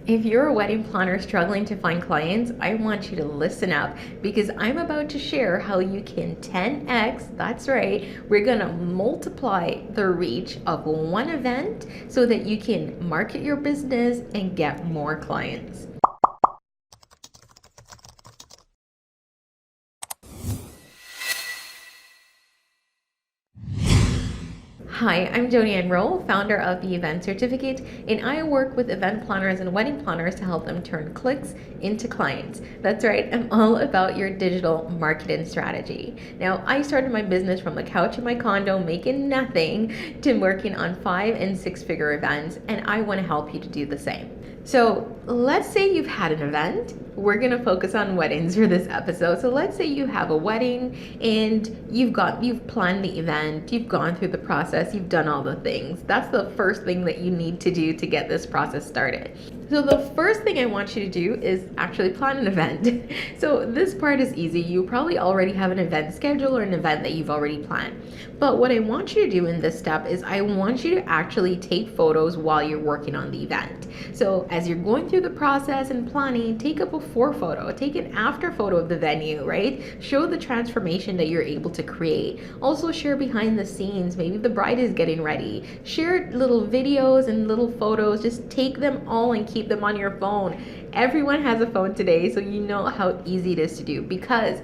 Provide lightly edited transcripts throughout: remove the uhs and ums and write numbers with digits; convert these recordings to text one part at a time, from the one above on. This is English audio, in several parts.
If you're a wedding planner struggling to find clients, I want you to listen up because I'm about to share how you can 10x, that's right, we're gonna multiply the reach of one event so that you can market your business and get more clients. Hi, I'm Jody-Ann, founder of the Event Certificate, and I work with event planners and wedding planners to help them turn clicks into clients. That's right, I'm all about your digital marketing strategy. Now, I started my business from the couch in my condo making nothing to working on 5 and 6 figure events, and I want to help you to do the same. So let's say you've had an event. We're gonna focus on weddings for this episode. So let's say you have a wedding and you've planned the event, you've gone through the process, you've done all the things. That's the first thing that you need to do to get this process started. So the first thing I want you to do is actually plan an event. So this part is easy. You probably already have an event schedule or an event that you've already planned. But what I want you to do in this step is I want you to actually take photos while you're working on the event. So as you're going through the process and planning, take a before photo, take an after photo of the venue, right? Show the transformation that you're able to create. Also share behind the scenes, maybe the bride is getting ready. Share little videos and little photos, just take them all and keep them on your phone. Everyone has a phone today, so you know how easy it is to do, because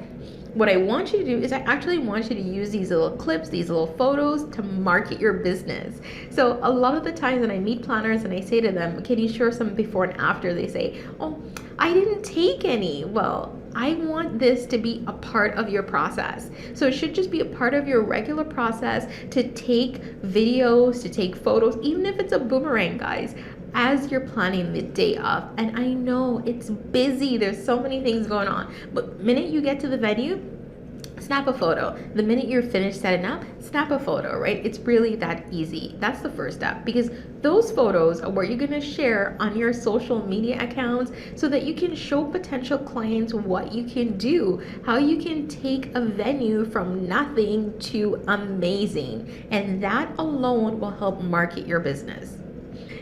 what I want you to do is I actually want you to use these little clips, these little photos to market your business. So a lot of the times when I meet planners and I say to them, can you share some before and after? They say, oh, I didn't take any. Well, I want this to be a part of your process. So it should just be a part of your regular process to take videos, to take photos, even if it's a boomerang, guys, as you're planning the day of. And I know it's busy, there's so many things going on, but the minute you get to the venue, snap a photo. The minute you're finished setting up, snap a photo, right? It's really that easy. That's the first step, because those photos are what you're gonna share on your social media accounts so that you can show potential clients what you can do, how you can take a venue from nothing to amazing. And that alone will help market your business.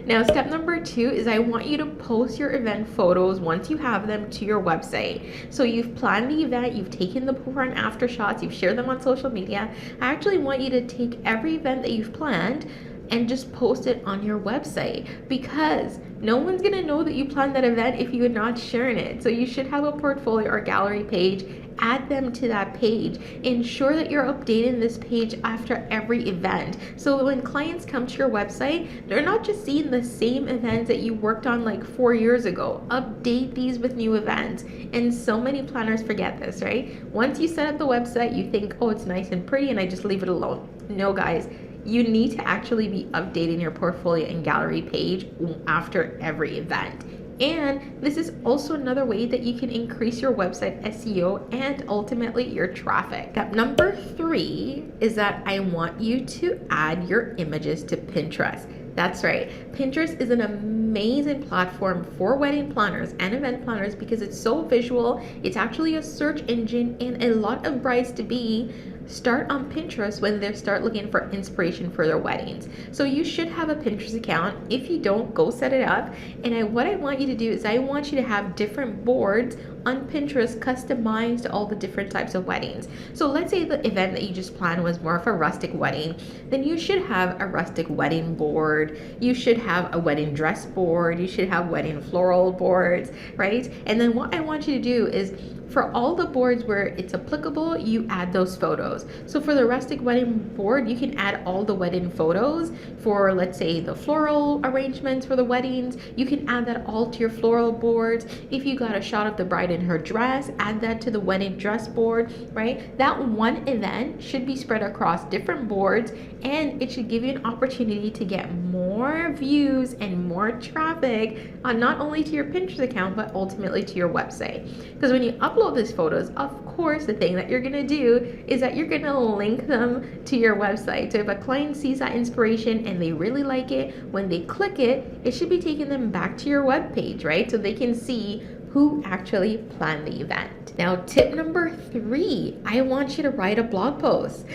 Now, step number 2 is I want you to post your event photos once you have them to your website. So you've planned the event, you've taken the before and after shots, you've shared them on social media. I actually want you to take every event that you've planned and just post it on your website, because no one's gonna know that you planned that event if you're not sharing it. So you should have a portfolio or gallery page. Add them to that page. Ensure that you're updating this page after every event. So when clients come to your website, they're not just seeing the same events that you worked on like 4 years ago. Update these with new events. And so many planners forget this, right? Once you set up the website, you think, oh, it's nice and pretty and I just leave it alone. No, guys. You need to actually be updating your portfolio and gallery page after every event. And this is also another way that you can increase your website SEO and ultimately your traffic. Step number 3 is that I want you to add your images to Pinterest. That's right. Pinterest is an amazing platform for wedding planners and event planners because it's so visual. It's actually a search engine, and a lot of brides-to-be start on Pinterest when they start looking for inspiration for their weddings. So you should have a Pinterest account. If you don't, go set it up. And what I want you to do is I want you to have different boards on Pinterest customized to all the different types of weddings. So let's say the event that you just planned was more of a rustic wedding, then you should have a rustic wedding board. You should have a wedding dress board. You should have wedding floral boards, right? And then what I want you to do is for all the boards where it's applicable, you add those photos. So for the rustic wedding board, you can add all the wedding photos. For, let's say, the floral arrangements for the weddings, you can add that all to your floral boards. If you got a shot of the bride in her dress, add that to the wedding dress board, right? That one event should be spread across different boards, and it should give you an opportunity to get more views and more traffic on not only to your Pinterest account, but ultimately to your website. Because when you upload these photos, of course, the thing that you're gonna do is that you're gonna link them to your website. So if a client sees that inspiration and they really like it, when they click it, it should be taking them back to your web page, right? So they can see who actually planned the event. Now, tip number 3, I want you to write a blog post.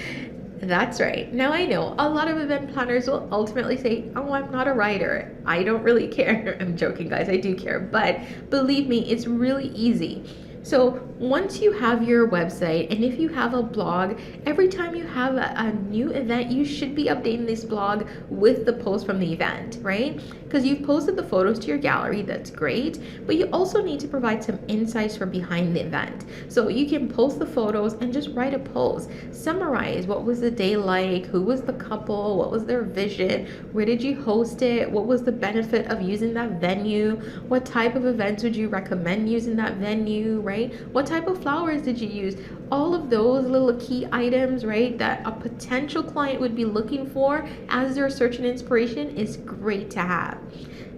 That's right. Now I know a lot of event planners will ultimately say, oh, I'm not a writer. I don't really care. I'm joking, guys. I do care. But believe me, it's really easy. So once you have your website, and if you have a blog, every time you have a new event, you should be updating this blog with the post from the event, right? Because you've posted the photos to your gallery, that's great, but you also need to provide some insights from behind the event. So you can post the photos and just write a post. Summarize what was the day like, who was the couple, what was their vision, where did you host it, what was the benefit of using that venue, what type of events would you recommend using that venue, right? What type of flowers did you use? All of those little key items, right, that a potential client would be looking for as they're searching inspiration is great to have.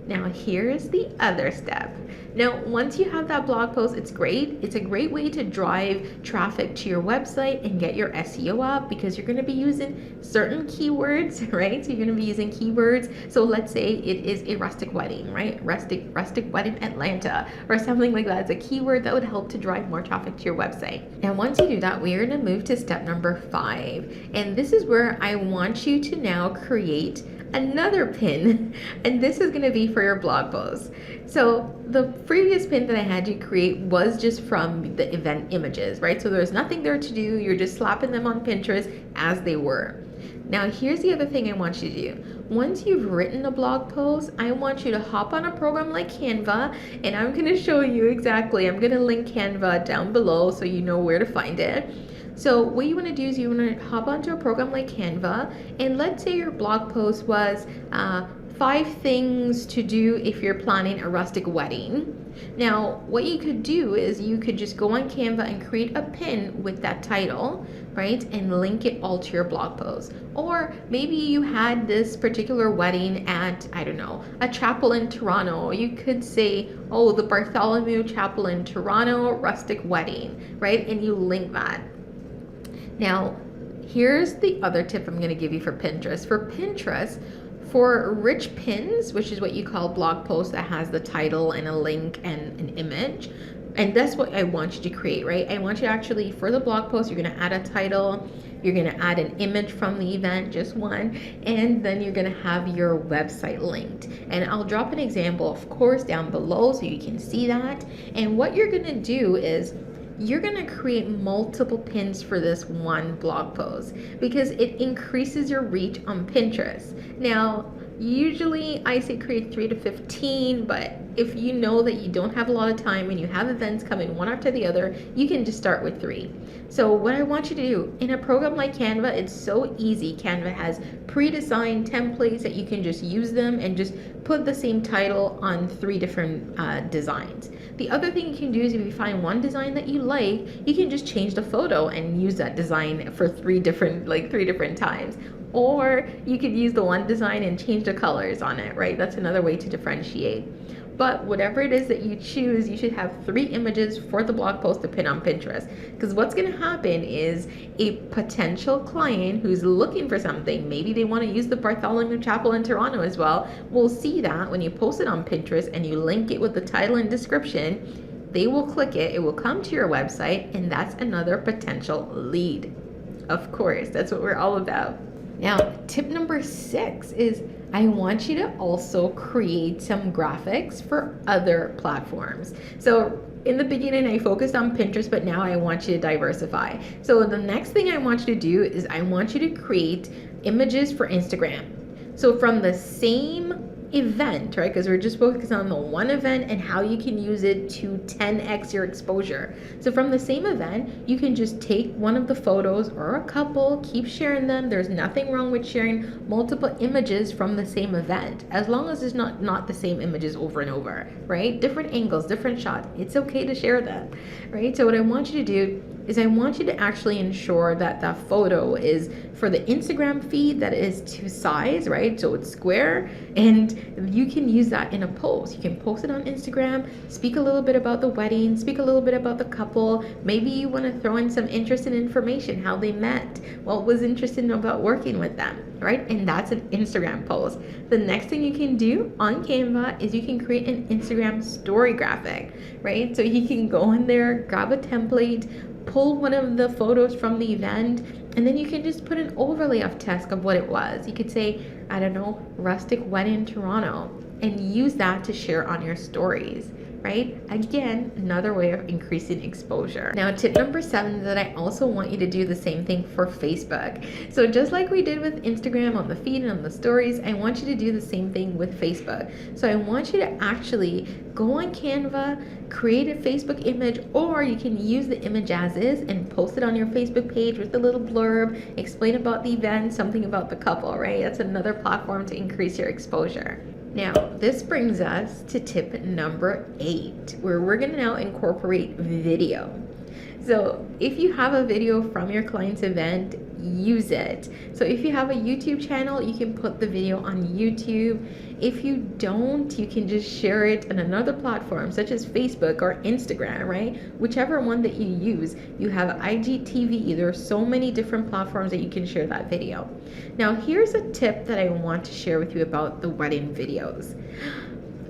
Now, here's the other step. Now, once you have that blog post, it's great. It's a great way to drive traffic to your website and get your SEO up because you're going to be using certain keywords, right? So you're going to be using keywords. So let's say it is a rustic wedding, right? Rustic wedding Atlanta or something like that. It's a keyword that would help to drive more traffic to your website. Now, once you do that, we're going to move to step number 5. And this is where I want you to now create another pin, and this is going to be for your blog post. So the previous pin that I had you create was just from the event images, right? So there's nothing there to do. You're just slapping them on Pinterest as they were. Now here's the other thing I want you to do. Once you've written a blog post, I want you to hop on a program like Canva, and I'm going to show you exactly. I'm going to link Canva down below so you know where to find it. So what you want to do is you want to hop onto a program like Canva, and let's say your blog post was 5 things to do if you're planning a rustic wedding. Now, what you could do is you could just go on Canva and create a pin with that title, right? And link it all to your blog post. Or maybe you had this particular wedding at, I don't know, a chapel in Toronto. You could say, oh, the Bartholomew Chapel in Toronto rustic wedding, right? And you link that. Now, here's the other tip I'm going to give you for Pinterest. For Pinterest, for rich pins, which is what you call blog post that has the title and a link and an image, and that's what I want you to create, right? I want you to actually, for the blog post, you're going to add a title, you're going to add an image from the event, just one, and then you're going to have your website linked. And I'll drop an example, of course, down below so you can see that. And what you're going to do is you're going to create multiple pins for this one blog post because it increases your reach on Pinterest. Now, usually I say create 3 to 15, but if you know that you don't have a lot of time and you have events coming one after the other, you can just start with 3. So what I want you to do in a program like Canva, it's so easy. Canva has pre-designed templates that you can just use them and just put the same title on 3 different designs. The other thing you can do is if you find one design that you like, you can just change the photo and use that design for 3 different times. Or you could use the one design and change the colors on it, right? That's another way to differentiate. But whatever it is that you choose, you should have 3 images for the blog post to pin on Pinterest. Because what's going to happen is a potential client who's looking for something, maybe they want to use the Bartholomew Chapel in Toronto as well, will see that when you post it on Pinterest and you link it with the title and description, they will click it, it will come to your website, and that's another potential lead. Of course, that's what we're all about. Now, tip number 6 is I want you to also create some graphics for other platforms. So in the beginning, I focused on Pinterest, but now I want you to diversify. So the next thing I want you to do is I want you to create images for Instagram. So from the same event, right? Because we're just focused on the one event and how you can use it to 10x your exposure. So from the same event, you can just take one of the photos or a couple, keep sharing them. There's nothing wrong with sharing multiple images from the same event, as long as it's not the same images over and over, right? Different angles, different shots. It's okay to share them, right? So what I want you to do is I want you to actually ensure that that photo is for the Instagram feed that is to size, right? So it's square, and you can use that in a post. You can post it on Instagram, speak a little bit about the wedding, speak a little bit about the couple. Maybe you want to throw in some interesting information, how they met, what was interesting about working with them, right? And that's an Instagram post. The next thing you can do on Canva is you can create an Instagram story graphic, right? So you can go in there, grab a template, pull one of the photos from the event, and then you can just put an overlay of text of what it was. You could say, I don't know, rustic wedding in Toronto, and use that to share on your stories, right? Again, another way of increasing exposure. Now, tip number 7 is that I also want you to do the same thing for Facebook. So just like we did with Instagram on the feed and on the stories, I want you to do the same thing with Facebook. So I want you to actually go on Canva, create a Facebook image, or you can use the image as is and post it on your Facebook page with a little blurb, explain about the event, something about the couple, right? That's another platform to increase your exposure. Now, this brings us to tip number 8, where we're going to now incorporate video. So if you have a video from your client's event, use it. So if you have a YouTube channel, you can put the video on YouTube. If you don't, you can just share it on another platform such as Facebook or Instagram, right? Whichever one that you use. You have IGTV. There are so many different platforms that you can share that video. Now, here's a tip that I want to share with you about the wedding videos.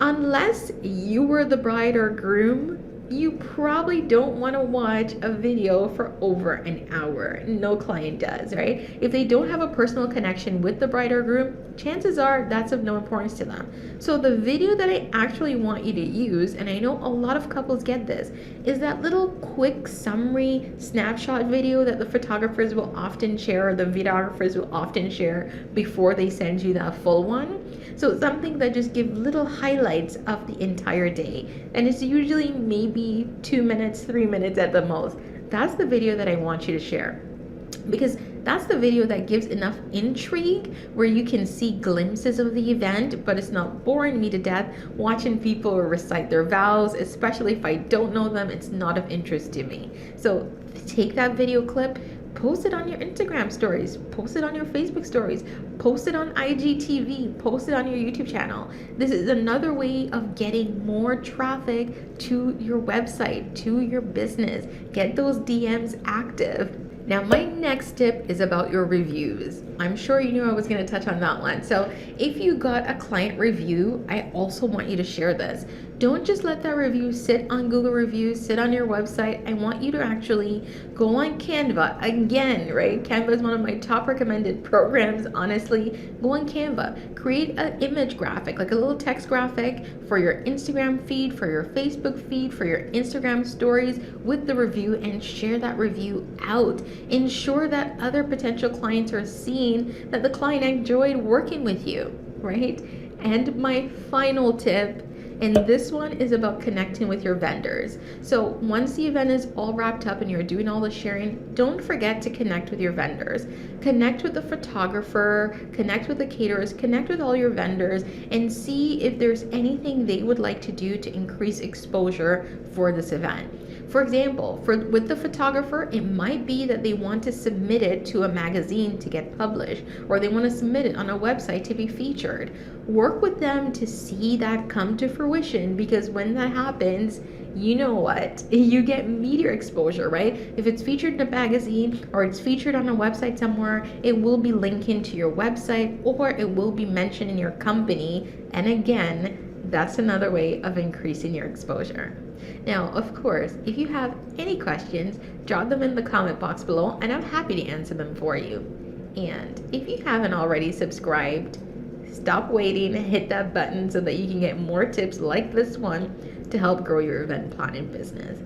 Unless you were the bride or groom, you probably don't want to watch a video for over an hour. No client does, right? If they don't have a personal connection with the bride or groom, chances are that's of no importance to them. So the video that I actually want you to use, and I know a lot of couples get this, is that little quick summary snapshot video that the photographers will often share, or the videographers will often share before they send you that full one. So something that just gives little highlights of the entire day. And it's usually maybe 2 minutes, 3 minutes at the most. That's the video that I want you to share. Because that's the video that gives enough intrigue where you can see glimpses of the event, but it's not boring me to death watching people recite their vows, especially if I don't know them. It's not of interest to me. So take that video clip, post it on your Instagram stories, post it on your Facebook stories, post it on IGTV, post it on your YouTube channel. This is another way of getting more traffic to your website, to your business. Get those DMs active. Now, my next tip is about your reviews. I'm sure you knew I was going to touch on that one. So if you got a client review, I also want you to share this. Don't just let that review sit on Google Reviews, sit on your website. I want you to actually go on Canva. Again, right? Canva is one of my top recommended programs, honestly. Go on Canva. Create an image graphic, like a little text graphic for your Instagram feed, for your Facebook feed, for your Instagram stories with the review, and share that review out. Ensure that other potential clients are seeing that the client enjoyed working with you, right? And my final tip, and this one is about connecting with your vendors. So once the event is all wrapped up and you're doing all the sharing, don't forget to connect with your vendors. Connect with the photographer, connect with the caterers, connect with all your vendors, and see if there's anything they would like to do to increase exposure for this event. For example, with the photographer, it might be that they want to submit it to a magazine to get published, or they want to submit it on a website to be featured. Work with them to see that come to fruition, because when that happens, you know what? You get media exposure, right? If it's featured in a magazine or it's featured on a website somewhere, it will be linking to your website, or it will be mentioned in your company. And again, that's another way of increasing your exposure. Now, of course, if you have any questions, drop them in the comment box below and I'm happy to answer them for you. And if you haven't already subscribed, stop waiting and hit that button so that you can get more tips like this one to help grow your event planning business.